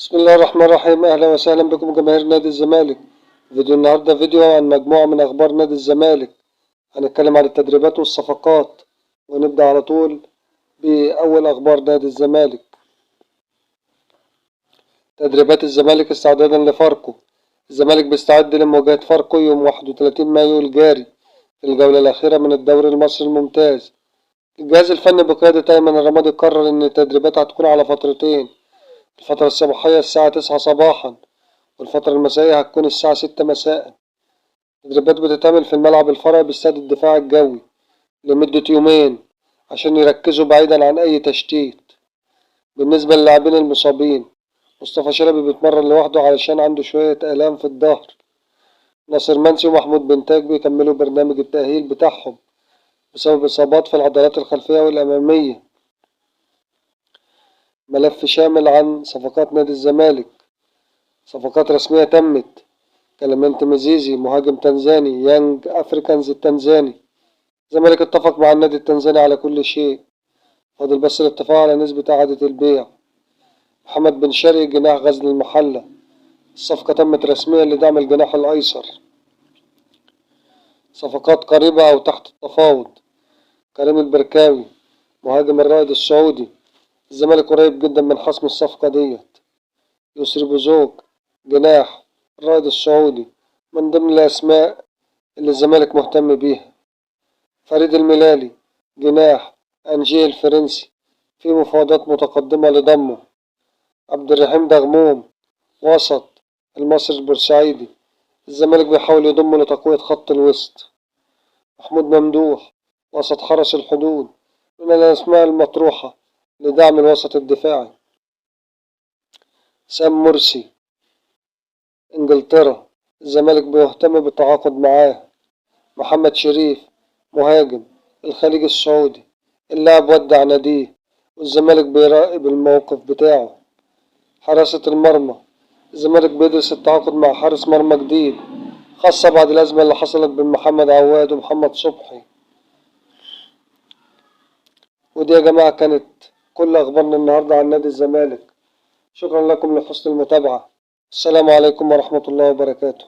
بسم الله الرحمن الرحيم. أهلا وسهلا بكم جماهير نادي الزمالك. فيديو النهاردة فيديو عن مجموعة من أخبار نادي الزمالك. هنتكلم عن التدريبات والصفقات، ونبدأ على طول بأول أخبار نادي الزمالك. تدريبات الزمالك استعدادا لفاركو. الزمالك بيستعد لمواجهة فاركو يوم 31 مايو الجاري في الجولة الأخيرة من الدوري المصري الممتاز. الجهاز الفني بقيادة أيمن الرمادي قرر إن التدريبات هتكون على فترتين، الفترة الصباحية الساعة 9 صباحا، والفترة المسائية هتكون الساعة 6 مساء. التدريبات بتتعمل في الملعب الفرعي باستاد الدفاع الجوي لمدة يومين عشان يركزوا بعيدا عن أي تشتيت. بالنسبة للاعبين المصابين، مصطفى شلبي بيتمرن لوحده علشان عنده شوية آلام في الظهر. ناصر منسي ومحمود بنتاج بيكملوا برنامج التأهيل بتاعهم بسبب إصابات في العضلات الخلفية والأمامية. ملف شامل عن صفقات نادي الزمالك. صفقات رسمية تمت: كلمنت مزيزي مهاجم تنزاني يانج أفريكانز التنزاني. الزمالك اتفق مع النادي التنزاني على كل شيء، فاضل بس الاتفاق على نسبة إعادة البيع. محمد بن شرقي جناح غزل المحلة، الصفقة تمت رسميا لدعم الجناح الأيسر. صفقات قريبة أو تحت التفاوض: كريم البركاوي مهاجم الرائد السعودي، الزمالك قريب جدا من حسم الصفقة ديت. يسري بوزوك جناح الرائد السعودي من ضمن الأسماء اللي الزمالك مهتم بيها. فريد الملالي جناح أنجيه الفرنسي، في مفاوضات متقدمة لضمه. عبد الرحيم دغموم وسط المصري البورسعيدي، الزمالك بيحاول يضمه لتقوية خط الوسط. محمود ممدوح وسط حرس الحدود، من الأسماء المطروحة لدعم الوسط الدفاعي. سام مرسي إنجلترا، الزمالك بيهتم بالتعاقد معاه. محمد شريف مهاجم الخليج السعودي، اللاعب ودع ناديه والزمالك بيراقب الموقف بتاعه. حراسة المرمى، الزمالك بيدرس التعاقد مع حارس مرمى جديد، خاصة بعد الأزمة اللي حصلت بين محمد عواد ومحمد صبحي. ودي يا جماعة كانت كل أخبارنا النهاردة عن نادي الزمالك. شكرا لكم لحسن المتابعة. السلام عليكم ورحمة الله وبركاته.